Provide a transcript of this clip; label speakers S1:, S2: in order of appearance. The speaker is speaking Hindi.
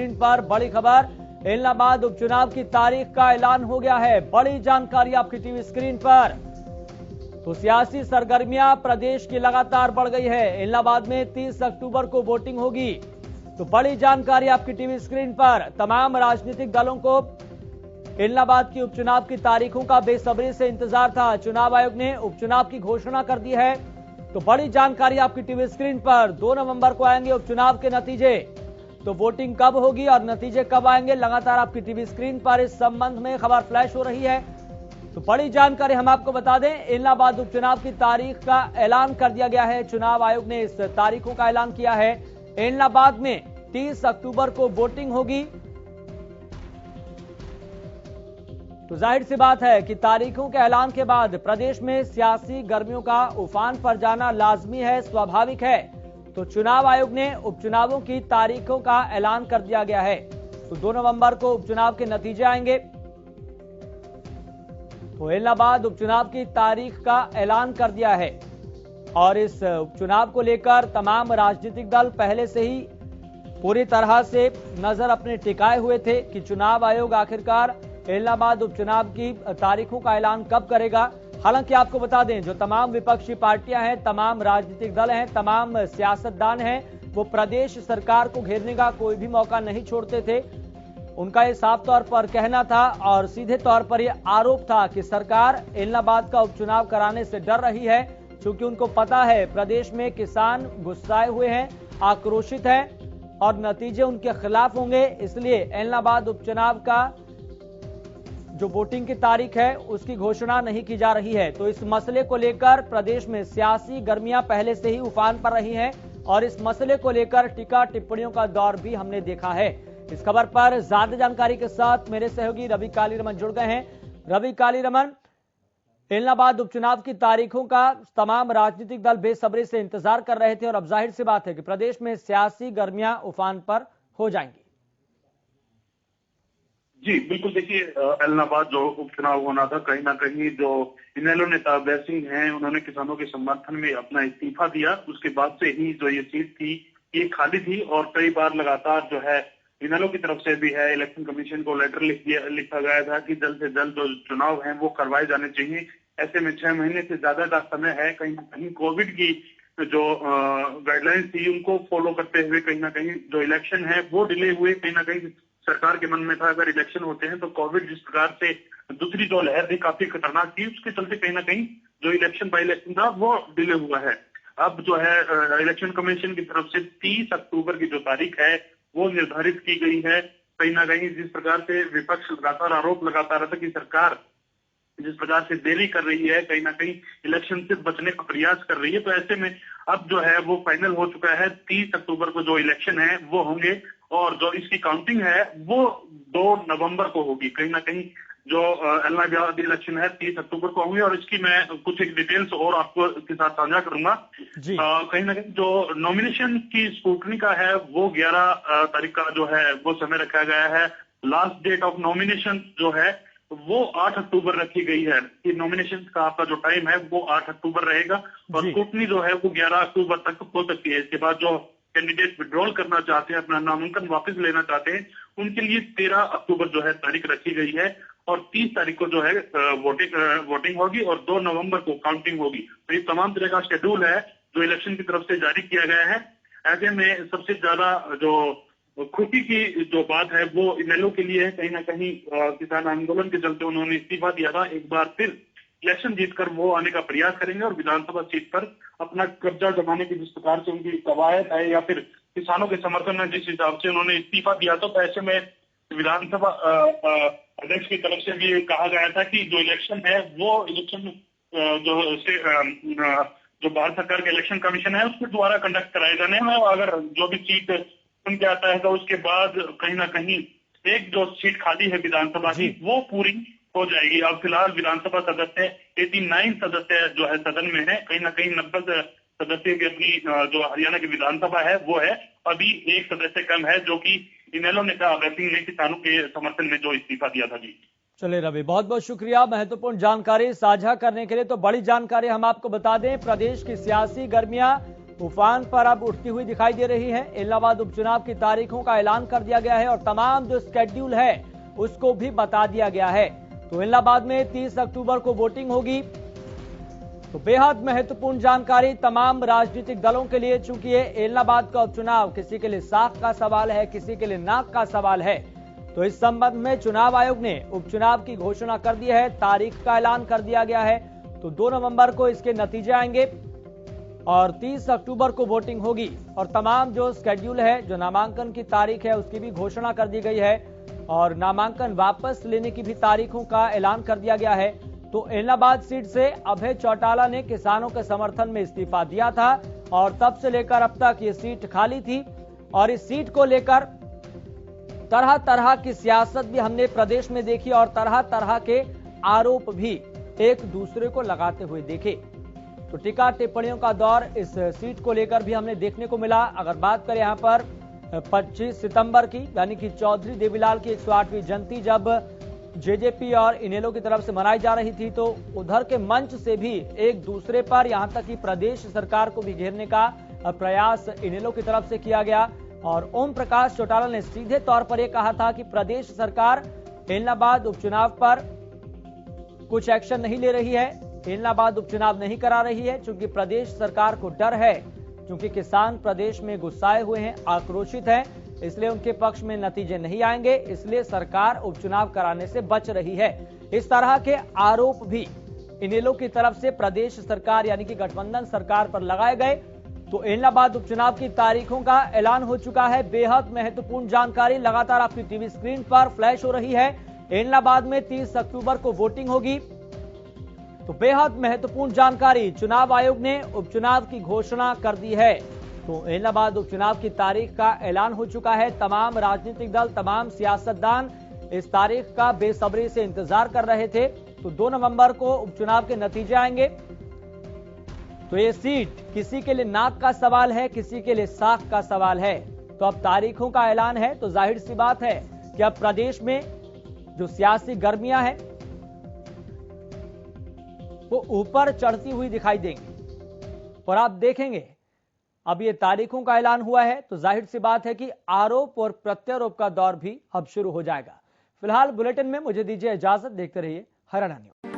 S1: स्क्रीन पर बड़ी खबर, इलाहाबाद उपचुनाव की तारीख का ऐलान हो गया है। बड़ी जानकारी आपकी टीवी स्क्रीन पर। तो सियासी सरगर्मियां प्रदेश की लगातार बढ़ गई है। इलाहाबाद में 30 अक्टूबर को वोटिंग होगी। तो बड़ी जानकारी आपकी टीवी स्क्रीन पर। तमाम राजनीतिक दलों को इलाहाबाद की उपचुनाव की तारीखों का बेसब्री से इंतजार था। चुनाव आयोग ने उपचुनाव की घोषणा कर दी है। तो बड़ी जानकारी आपकी टीवी स्क्रीन पर। 2 नवंबर को आएंगे उपचुनाव के नतीजे। तो वोटिंग कब होगी और नतीजे कब आएंगे, लगातार आपकी टीवी स्क्रीन पर इस संबंध में खबर फ्लैश हो रही है। तो बड़ी जानकारी हम आपको बता दें, इलाहाबाद उपचुनाव की तारीख का ऐलान कर दिया गया है। चुनाव आयोग ने इस तारीखों का ऐलान किया है। इलाहाबाद में 30 अक्टूबर को वोटिंग होगी। तो जाहिर सी बात है कि तारीखों के ऐलान के बाद प्रदेश में सियासी गर्मियों का उफान पर जाना लाजमी है, स्वाभाविक है। तो चुनाव आयोग ने उपचुनावों की तारीखों का ऐलान कर दिया गया है। तो 2 नवंबर को उपचुनाव के नतीजे आएंगे। तो इलाहाबाद उपचुनाव की तारीख का ऐलान कर दिया है और इस उपचुनाव को लेकर तमाम राजनीतिक दल पहले से ही पूरी तरह से नजर अपने टिकाए हुए थे कि चुनाव आयोग आखिरकार इलाहाबाद उपचुनाव की तारीखों का ऐलान कब करेगा। हालांकि आपको बता दें, जो तमाम विपक्षी पार्टियां हैं, तमाम राजनीतिक दल हैं, तमाम सियासतदान हैं, वो प्रदेश सरकार को घेरने का कोई भी मौका नहीं छोड़ते थे। उनका ये साफ तौर पर कहना था और सीधे तौर पर ये आरोप था कि सरकार इलाहाबाद का उपचुनाव कराने से डर रही है, क्योंकि उनको पता है प्रदेश में किसान गुस्साए हुए हैं, आक्रोशित हैं और नतीजे उनके खिलाफ होंगे। इसलिए इलाहाबाद उपचुनाव का जो वोटिंग की तारीख है उसकी घोषणा नहीं की जा रही है। तो इस मसले को लेकर प्रदेश में सियासी गर्मियां पहले से ही उफान पर रही हैं और इस मसले को लेकर टीका टिप्पणियों का दौर भी हमने देखा है। इस खबर पर ज्यादा जानकारी के साथ मेरे सहयोगी रवि कालीरमन जुड़ गए हैं। रवि कालीरमन, इलाहाबाद उपचुनाव की तारीखों का तमाम राजनीतिक दल बेसब्री से इंतजार कर रहे थे और अब जाहिर सी बात है कि प्रदेश में सियासी गर्मियां उफान पर हो जाएंगी।
S2: जी बिल्कुल, देखिए इलाहाबाद जो उपचुनाव होना था, कहीं ना कहीं जो इनेलो नेता अभय सिंह हैं, उन्होंने किसानों के समर्थन में अपना इस्तीफा दिया। उसके बाद से ही जो ये सीट थी ये खाली थी और कई बार लगातार जो है इनेलो की तरफ से भी है इलेक्शन कमीशन को लेटर लिखा गया था कि जल्द से जल्द जो चुनाव हैं वो करवाए जाने चाहिए। ऐसे में 6 महीने से ज्यादा का समय है, कहीं ना कहीं कोविड की जो गाइडलाइंस थी उनको फॉलो करते हुए कहीं ना कहीं जो इलेक्शन है वो डिले हुए। कहीं ना कहीं सरकार के मन में था अगर इलेक्शन होते हैं तो कोविड जिस प्रकार से दूसरी जो लहर थी काफी खतरनाक थी, उसके चलते कहीं ना कहीं जो इलेक्शन बाई इलेक्शन था वो डिले हुआ है। अब जो है इलेक्शन कमीशन की तरफ से 30 अक्टूबर की जो तारीख है वो निर्धारित की गई है। कहीं ना कहीं जिस प्रकार से विपक्ष लगातार आरोप लगाता रहा था कि सरकार जिस प्रकार से देरी कर रही है, कहीं ना कहीं इलेक्शन से बचने का प्रयास कर रही है, तो ऐसे में अब जो है वो फाइनल हो चुका है। 30 अक्टूबर को जो इलेक्शन है वो होंगे और जो इसकी काउंटिंग है वो 2 नवंबर को होगी। कहीं ना कहीं जो इलाहाबाद इलेक्शन है 30 अक्टूबर को होंगे और इसकी मैं कुछ एक डिटेल्स और आपको के साथ साझा करूंगा। कहीं ना कहीं जो नॉमिनेशन की स्क्रूटनी का है वो 11 तारीख का जो है वो समय रखा गया है। लास्ट डेट ऑफ नॉमिनेशन जो है वो 8 अक्टूबर रखी गई है कि नॉमिनेशन का आपका जो टाइम है वो 8 अक्टूबर रहेगा और स्क्रूटनी जो है वो 11 अक्टूबर तक हो सकती है। इसके बाद जो कैंडिडेट विड्रॉल करना चाहते हैं, अपना नामांकन वापस लेना चाहते हैं, उनके लिए 13 अक्टूबर जो है तारीख रखी गई है और 30 तारीख को जो है वोटिंग होगी और 2 नवंबर को काउंटिंग होगी। तो ये तमाम तरह का शेड्यूल है जो इलेक्शन की तरफ से जारी किया गया है। ऐसे में सबसे ज्यादा जो खुशी की जो बात है वो इनेलो के लिए है। कहीं ना कहीं किसान आंदोलन के चलते उन्होंने इस्तीफा दिया था, एक बार फिर इलेक्शन जीतकर वो आने का प्रयास करेंगे और विधानसभा सीट पर अपना कब्जा जमाने की जिस प्रकार से उनकी कवायद है या फिर किसानों के समर्थन में जिस हिसाब से उन्होंने इस्तीफा दिया, तो ऐसे में विधानसभा अध्यक्ष की तरफ से भी कहा गया था कि जो इलेक्शन है वो इलेक्शन जो भारत सरकार के इलेक्शन कमीशन है उसके द्वारा कंडक्ट कराए जाने हैं। अगर जो भी सीट सुन के आता है तो उसके बाद कहीं ना कहीं एक जो सीट खाली है विधानसभा की वो पूरी हो जाएगी। अब फिलहाल विधानसभा सदस्य 89 सदस्य जो है सदन में है, कहीं ना कहीं 90 सदस्य की अपनी जो हरियाणा की विधानसभा है वो है। अभी एक सदस्य कम है जो कि इनेलो नेता अभय सिंह ने किसानों के समर्थन में जो इस्तीफा दिया था। जी
S1: चलिए रवि, बहुत बहुत शुक्रिया महत्वपूर्ण जानकारी साझा करने के लिए। तो बड़ी जानकारी हम आपको बता दें, प्रदेश की सियासी गर्मियां उफान पर अब उठती हुई दिखाई दे रही है। इलाहाबाद उपचुनाव की तारीखों का ऐलान कर दिया गया है और तमाम जो स्केड्यूल है उसको भी बता दिया गया है। तो इलाहाबाद में 30 अक्टूबर को वोटिंग होगी। तो बेहद महत्वपूर्ण जानकारी तमाम राजनीतिक दलों के लिए, चूंकि ये इलाहाबाद का उपचुनाव किसी के लिए साख का सवाल है, किसी के लिए नाक का सवाल है। तो इस संबंध में चुनाव आयोग ने उपचुनाव की घोषणा कर दी है, तारीख का ऐलान कर दिया गया है। तो 2 नवंबर को इसके नतीजे आएंगे और 30 अक्टूबर को वोटिंग होगी और तमाम जो स्केड्यूल है, जो नामांकन की तारीख है उसकी भी घोषणा कर दी गई है और नामांकन वापस लेने की भी तारीखों का ऐलान कर दिया गया है। तो इलाहाबाद सीट से अभय चौटाला ने किसानों के समर्थन में इस्तीफा दिया था और तब से लेकर अब तक ये सीट खाली थी और इस सीट को लेकर तरह तरह की सियासत भी हमने प्रदेश में देखी और तरह तरह के आरोप भी एक दूसरे को लगाते हुए देखे। तो टीका टिप्पणियों का दौर इस सीट को लेकर भी हमने देखने को मिला। अगर बात करें यहां पर 25 सितंबर की, यानी कि चौधरी देवीलाल की 108वीं जयंती जब जेजेपी और इनेलो की तरफ से मनाई जा रही थी, तो उधर के मंच से भी एक दूसरे पर, यहां तक कि प्रदेश सरकार को भी घेरने का प्रयास इनेलो की तरफ से किया गया और ओम प्रकाश चौटाला ने सीधे तौर पर यह कहा था कि प्रदेश सरकार इलाहाबाद उपचुनाव पर कुछ एक्शन नहीं ले रही है, इलाहाबाद उपचुनाव नहीं करा रही है, क्योंकि प्रदेश सरकार को डर है, क्योंकि किसान प्रदेश में गुस्साए हुए हैं, आक्रोशित हैं, इसलिए उनके पक्ष में नतीजे नहीं आएंगे, इसलिए सरकार उपचुनाव कराने से बच रही है। इस तरह के आरोप भी इनेलो की तरफ से प्रदेश सरकार यानी कि गठबंधन सरकार पर लगाए गए। तो इलाहाबाद उपचुनाव की तारीखों का ऐलान हो चुका है। बेहद महत्वपूर्ण जानकारी लगातार आपकी टीवी स्क्रीन पर फ्लैश हो रही है। इलाहाबाद में 30 अक्टूबर को वोटिंग होगी। तो बेहद महत्वपूर्ण जानकारी, चुनाव आयोग ने उपचुनाव की घोषणा कर दी है। तो इलाहाबाद उपचुनाव की तारीख का ऐलान हो चुका है। तमाम राजनीतिक दल, तमाम सियासतदान इस तारीख का बेसब्री से इंतजार कर रहे थे। तो 2 नवंबर को उपचुनाव के नतीजे आएंगे। तो ये सीट किसी के लिए नाक का सवाल है, किसी के लिए साख का सवाल है। तो अब तारीखों का ऐलान है तो जाहिर सी बात है कि अब प्रदेश में जो सियासी गर्मियां हैं वो ऊपर चढ़ती हुई दिखाई देंगी और आप देखेंगे अब ये तारीखों का ऐलान हुआ है तो जाहिर सी बात है कि आरोप और प्रत्यारोप का दौर भी अब शुरू हो जाएगा। फिलहाल बुलेटिन में मुझे दीजिए इजाजत, देखते रहिए हरियाणा न्यूज।